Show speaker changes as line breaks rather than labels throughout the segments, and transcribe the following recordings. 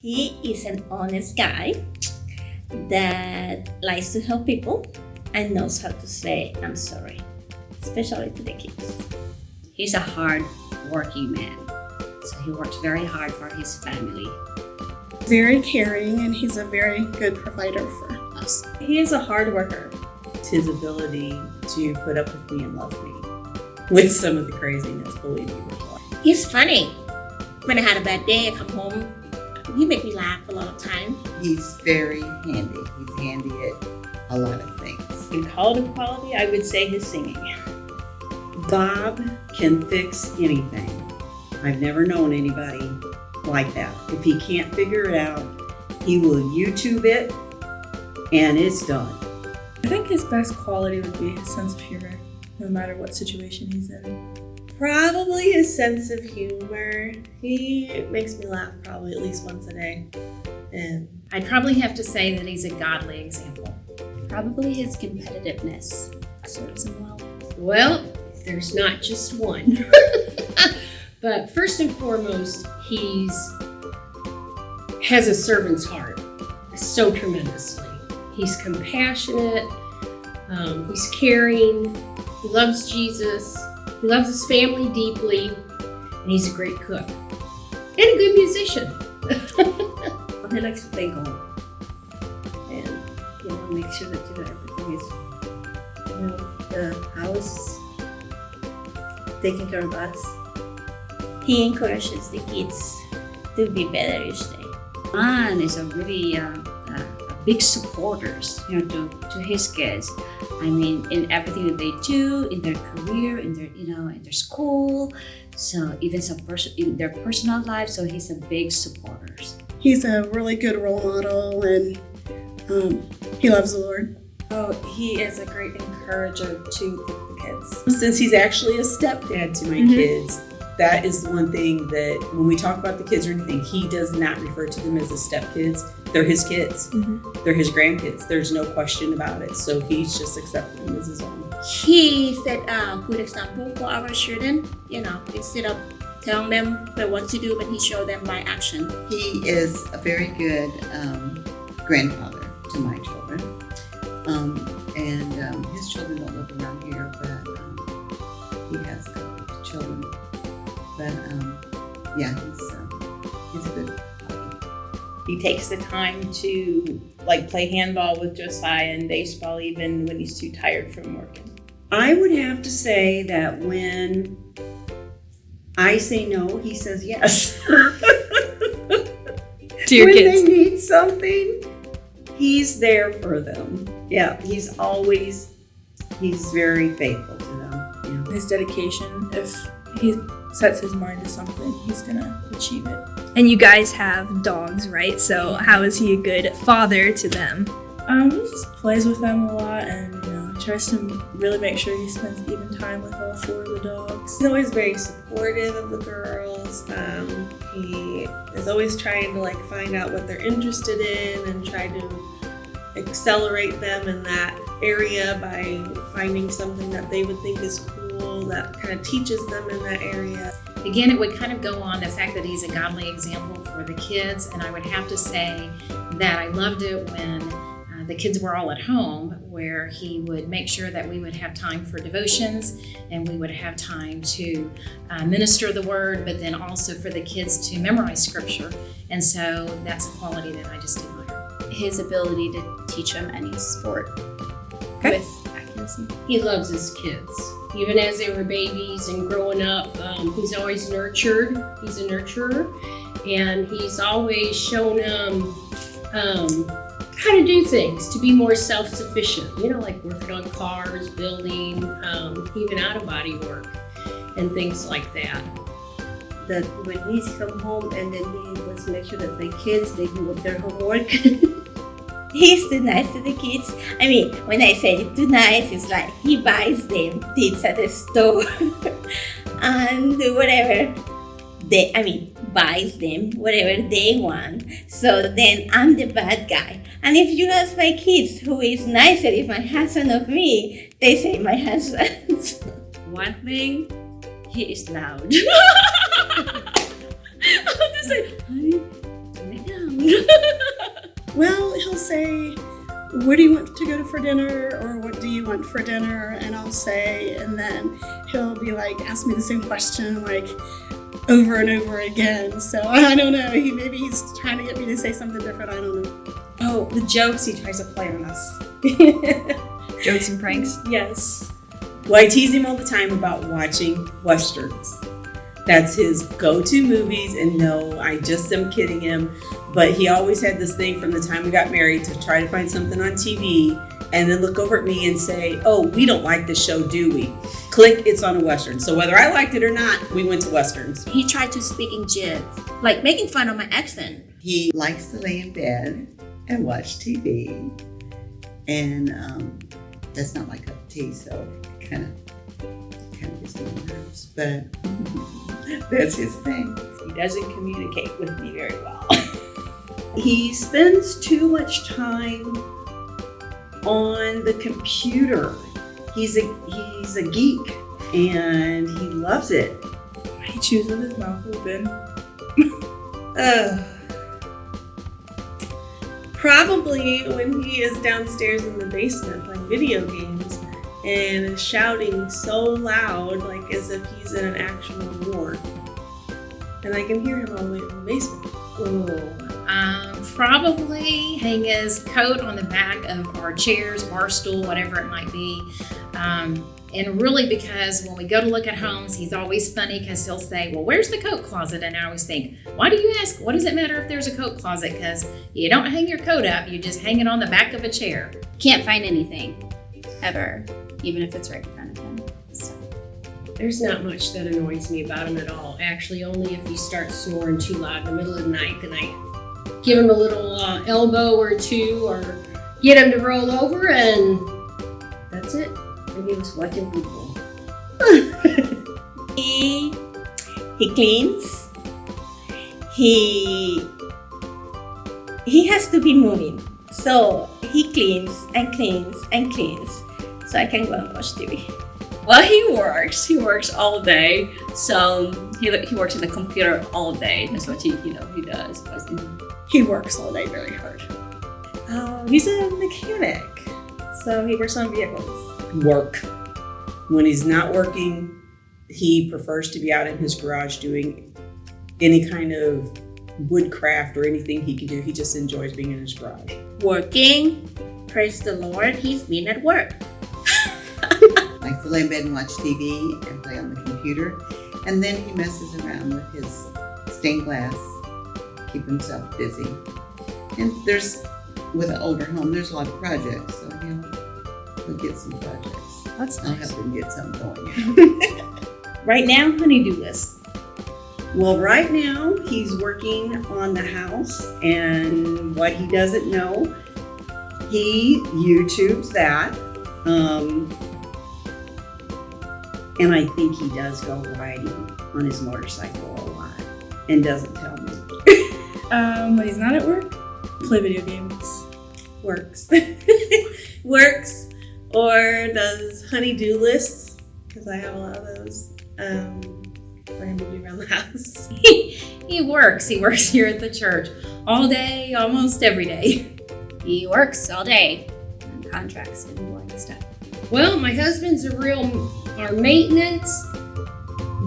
He is an honest guy that likes to help people and knows how to say I'm sorry, especially to the kids.
He's a hard working man, so he works very hard for his family.
Very caring, and he's a very good provider for us.
He is a hard worker.
It's his ability to put up with me and love me with some of the craziness, believe me, before.
He's funny. When I had a bad day, I come home, he make me laugh a lot of time.
He's very handy. He's handy at a lot of things.
In quality, I would say his singing.
Bob can fix anything. I've never known anybody like that. If he can't figure it out, he will YouTube it and it's done.
I think his best quality would be his sense of humor, no matter what situation he's in.
Probably his sense of humor. He makes me laugh probably at least once a day. And
I'd probably have to say that he's a godly example.
Probably his competitiveness serves him well.
Well, there's not just one. But first and foremost, he has a servant's heart so tremendously. He's compassionate, he's caring, he loves Jesus, he loves his family deeply, and he's a great cook and a good musician.
he likes to play golf and make sure that everything is, the house taking care of us.
He encourages the kids to be better each day.
John is a really a big supporter, to his kids. I mean, in everything that they do, in their career, in their school, so even in their personal life. So he's a big supporter.
He's a really good role model, and he loves the Lord.
Oh, he is a great encourager to the kids.
Since he's actually a stepdad to my kids, that is the one thing that when we talk about the kids or anything, he does not refer to them as his stepkids. They're his kids. They're his grandkids. There's no question about it. So he's just accepting them as his own.
He set a good example for our children. Instead of telling them what to do, but he showed them by action.
He is a very good grandfather to my children. And his children don't live around here, but he has a couple of children. But yeah, he's a good father.
He takes the time to play handball with Josiah and baseball even when he's too tired from working.
I would have to say that when I say no, he says yes.
To your
when
kids.
they need something, he's there for them. Yeah, he's very faithful to them. Yeah.
His dedication, if he sets his mind to something, he's gonna achieve it.
And you guys have dogs, right? So how is he a good father to them?
He just plays with them a lot, and tries to really make sure he spends even time with all 4 of the dogs.
He's always very supportive of the girls. He is always trying to find out what they're interested in and try to accelerate them in that area by finding something that they would think is cool that kind of teaches them in that area.
Again, it would kind of go on the fact that he's a godly example for the kids, and I would have to say that I loved it when the kids were all at home, where he would make sure that we would have time for devotions and we would have time to minister the word, but then also for the kids to memorize scripture. And so that's a quality that I just admire.
His ability to teach them any sport with accuracy.
He loves his kids. Even as they were babies and growing up, he's always nurtured. He's a nurturer, and he's always shown them how to do things, to be more self-sufficient, like working on cars, building, even out-of-body work, and things like that.
That when he's come home and then he wants to make sure that the kids, they do their homework.
He's too nice to the kids. I mean, when I say too nice, it's like he buys them things at the store and whatever buys them whatever they want. So then I'm the bad guy. And if you ask my kids who is nicer, if my husband or me, they say my husband.
One thing, he is loud.
I'll just say, honey, turn it down.
Well, he'll say, "Where do you want to go for dinner?" or "What do you want for dinner?" And I'll say, and then he'll be like, ask me the same question like over and over again. So I don't know. Maybe he's trying to get me to say something different. I don't know.
Oh, the jokes he tries to play on us.
Jokes and pranks.
Yes.
Well, I tease him all the time about watching Westerns. That's his go-to movies, and no, I just am kidding him. But he always had this thing from the time we got married to try to find something on TV and then look over at me and say, "Oh, we don't like this show, do we?" Click, it's on a Western. So whether I liked it or not, we went to Westerns.
He tried to speak in jibs, like making fun of my accent.
He likes to lay in bed and watch TV. And that's not my cup of tea, so it kind of gets on my nerves. But that's his thing.
He doesn't communicate with me very well. He spends too much time on the computer. He's a geek and he loves it.
He chews with his mouth open.
Probably when he is downstairs in the basement playing video games and is shouting so loud, like as if he's in an actual war. And I can hear him all the way from the basement.
Probably hang his coat on the back of our chairs, bar stool, whatever it might be. And really, because when we go to look at homes, he's always funny because he'll say, "Well, where's the coat closet?" And I always think, why do you ask? What does it matter if there's a coat closet? Because you don't hang your coat up, you just hang it on the back of a chair.
Can't find anything, ever, even if it's right in front of him. So.
There's not much that annoys me about him at all. Actually, only if he starts snoring too loud in the middle of the night, then I give him a little elbow or two, or get him to roll over, and that's it. And he was watching people.
He cleans. He has to be moving. So he cleans and cleans and cleans. So I can go and watch TV.
Well, he works. He works all day. So he works in the computer all day. That's what he does.
He works all day very hard.
He's a mechanic, so he works on vehicles.
Work. When he's not working, he prefers to be out in his garage doing any kind of woodcraft or anything he can do. He just enjoys being in his garage.
Working. Praise the Lord, he's been at work.
Likes to lay in bed and watch TV and play on the computer. And then he messes around with his stained glass, keep himself busy. And with an older home, there's a lot of projects, so he'll get some projects.
That's
I'll
nice.
help him get some going.
Right now, honey-do list. Well, right now, he's working on the house, and what he doesn't know, he YouTubes that. And I think he does go riding on his motorcycle a lot and doesn't tell me.
When he's not at work, play video games.
Works. Works, or does honey-do lists, because I have a lot of those for him to do around the house.
He works. He works here at the church all day, almost every day.
He works all day on contracts and boring stuff.
Well, my husband's our maintenance,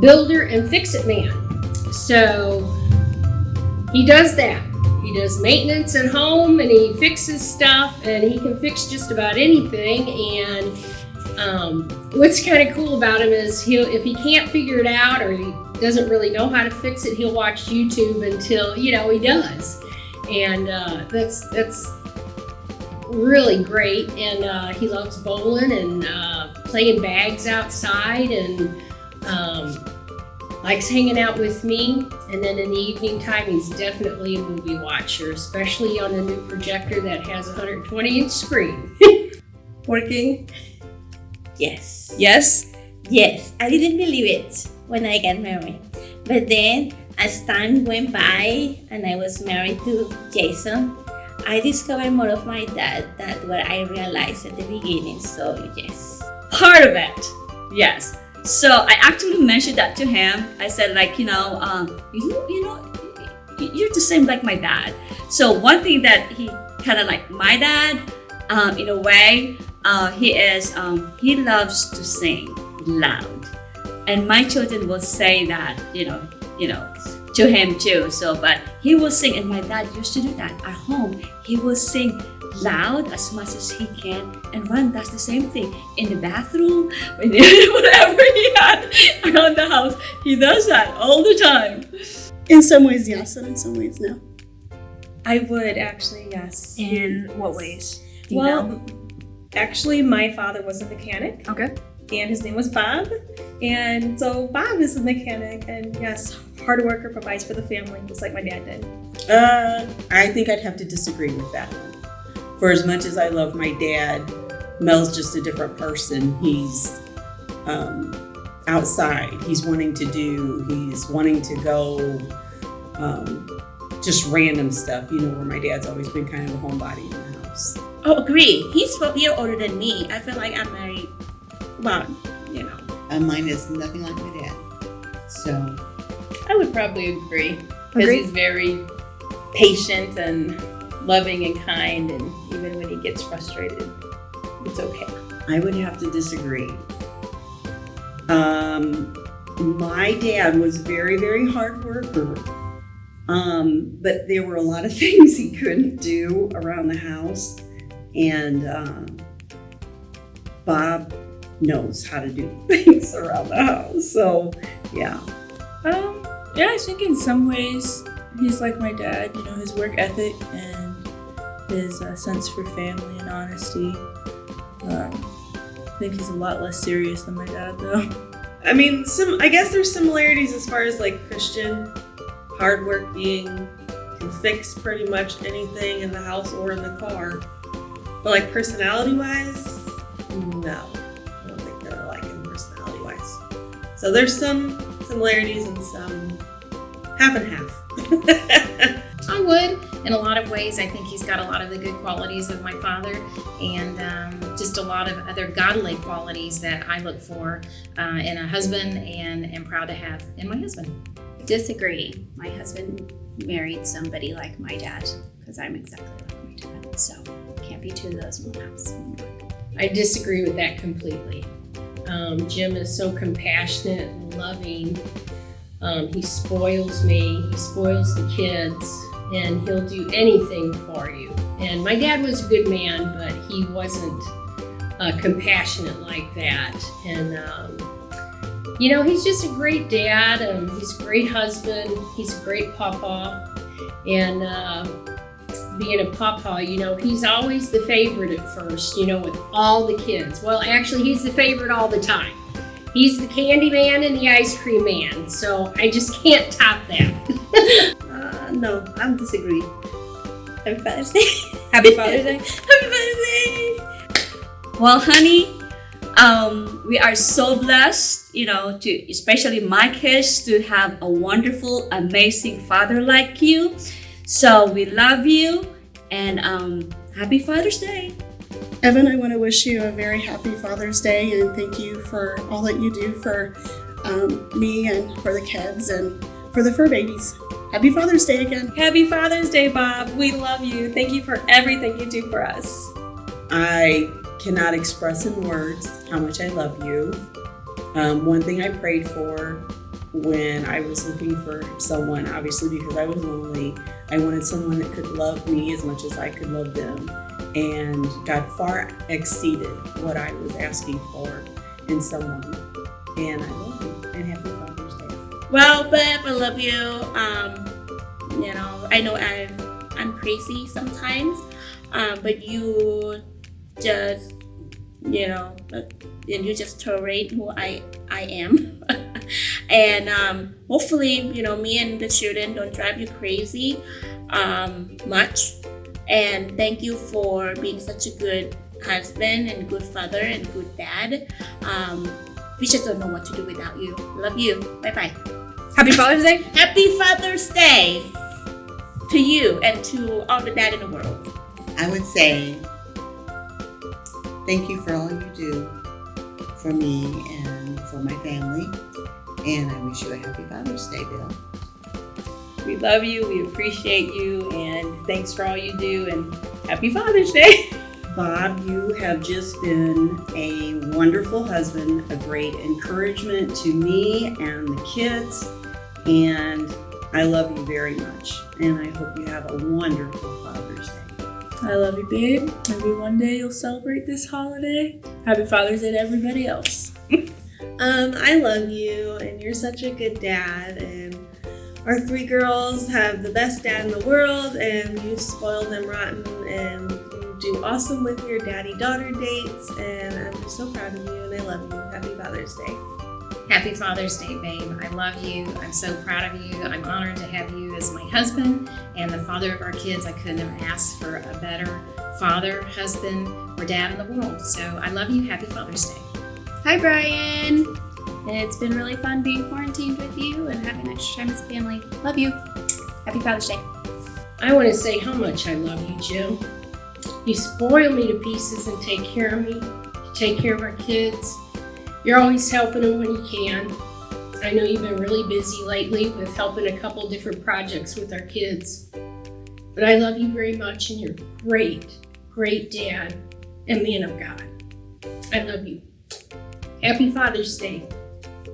builder, and fix-it man. So he does that. He does maintenance at home, and he fixes stuff, and he can fix just about anything. And what's kind of cool about him is if he can't figure it out or he doesn't really know how to fix it, he'll watch YouTube until he does. And that's really great. And he loves bowling and playing bags outside, and likes hanging out with me. And then in the evening time, he's definitely a movie watcher, especially on a new projector that has a 120-inch screen.
Working.
Yes.
Yes?
Yes, I didn't believe it when I got married. But then, as time went by and I was married to Jason, I discovered more of my dad than what I realized at the beginning. So, yes.
Part of it, yes. So I actually mentioned that to him. I said,
you're the same like my dad. So one thing that he kind of like my dad, in a way, he loves to sing loud, and my children will say that, to him too. So, but he will sing, and my dad used to do that at home. He will sing loud as much as he can, and Ron does the same thing in the bathroom, whatever he had around the house. He does that all the time.
In some ways, yes, and in some ways, no.
I would actually, yes.
In what ways? Do you
Well,
know?
actually, my father was a mechanic.
Okay.
And his name was Bob. And so Bob is a mechanic, and yes, hard worker, provides for the family, just like my dad did.
I think I'd have to disagree with that one. For as much as I love my dad, Mel's just a different person. He's outside. He's wanting to go, just random stuff, where my dad's always been kind of a homebody in the house.
Oh, agree. He's 12 years older than me. I feel like I'm married. Well,
Mine is nothing like my dad. So,
I would probably agree. Because
Agree?
he's very patient and loving and kind, and even when he gets frustrated, it's okay.
I would have to disagree. My dad was very, very hard worker. But there were a lot of things he couldn't do around the house. And Bob knows how to do things around the house. So, yeah.
Yeah, I think in some ways he's like my dad. His work ethic and his sense for family and honesty. I think he's a lot less serious than my dad, though.
I mean, I guess there's similarities as far as like Christian hard work can fix pretty much anything in the house or in the car. But like personality wise, no. I don't think they're alike in personality wise. So there's some similarities and some half and half.
I would. In a lot of ways, I think he's got a lot of the good qualities of my father, and just a lot of other godly qualities that I look for in a husband and am proud to have in my husband.
Disagree. My husband married somebody like my dad, because I'm exactly like my dad. So can't be two of those in one house.
I disagree with that completely. Jim is so compassionate and loving. He spoils me, he spoils the kids, and he'll do anything for you. And my dad was a good man, but he wasn't compassionate like that. And he's just a great dad. He's a great husband. He's a great papa. And being a papa, he's always the favorite at first, with all the kids. Well, actually, he's the favorite all the time. He's the candy man and the ice cream man. So I just can't top that.
No, I'm disagree. Happy Father's Day.
Happy Father's Day.
Happy Father's Day.
Well, honey, we are so blessed, to especially my kids to have a wonderful, amazing father like you. So we love you, and happy Father's Day.
Evan, I want to wish you a very happy Father's Day and thank you for all that you do for me and for the kids and for the fur babies. Happy Father's Day again.
Happy Father's Day, Bob. We love you. Thank you for everything you do for us.
I cannot express in words how much I love you. One thing I prayed for when I was looking for someone, obviously because I was lonely, I wanted someone that could love me as much as I could love them. And God far exceeded what I was asking for in someone. And I love you. And happy Father's Day.
Well, Beb, I love you. I know I'm crazy sometimes, but you just, you just tolerate who I am. And hopefully, me and the children don't drive you crazy much. And thank you for being such a good husband and good father and good dad. We just don't know what to do without you. Love you. Bye-bye.
Happy Father's Day.
Happy Father's Day to you and to all the dad in the world.
I would say thank you for all you do for me and for my family. And I wish you a happy Father's Day, Bill.
We love you, we appreciate you, and thanks for all you do, and happy Father's Day.
Bob, you have just been a wonderful husband, a great encouragement to me and the kids, and I love you very much. And I hope you have a wonderful Father's Day.
I love you, babe. Maybe one day you'll celebrate this holiday. Happy Father's Day to everybody else.
I love you, and you're such a good dad, and our 3 girls have the best dad in the world, and you spoil them rotten, and you do awesome with your daddy-daughter dates, and I'm just so proud of you, and I love you. Happy Father's Day.
Happy Father's Day, babe. I love you. I'm so proud of you. I'm honored to have you as my husband and the father of our kids. I couldn't have asked for a better father, husband, or dad in the world. So I love you. Happy Father's Day.
Hi, Brian. It's been really fun being quarantined with you and having extra time as a family. Love you. Happy Father's Day.
I want to say how much I love you, Jim. You spoil me to pieces and take care of me. You take care of our kids. You're always helping them when you can. I know you've been really busy lately with helping a couple different projects with our kids. But I love you very much, and you're great, great dad and man of God. I love you. Happy Father's Day.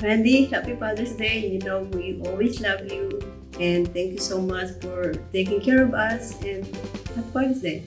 Randy, happy Father's Day. You know, we always love you. And thank you so much for taking care of us. And happy Father's Day.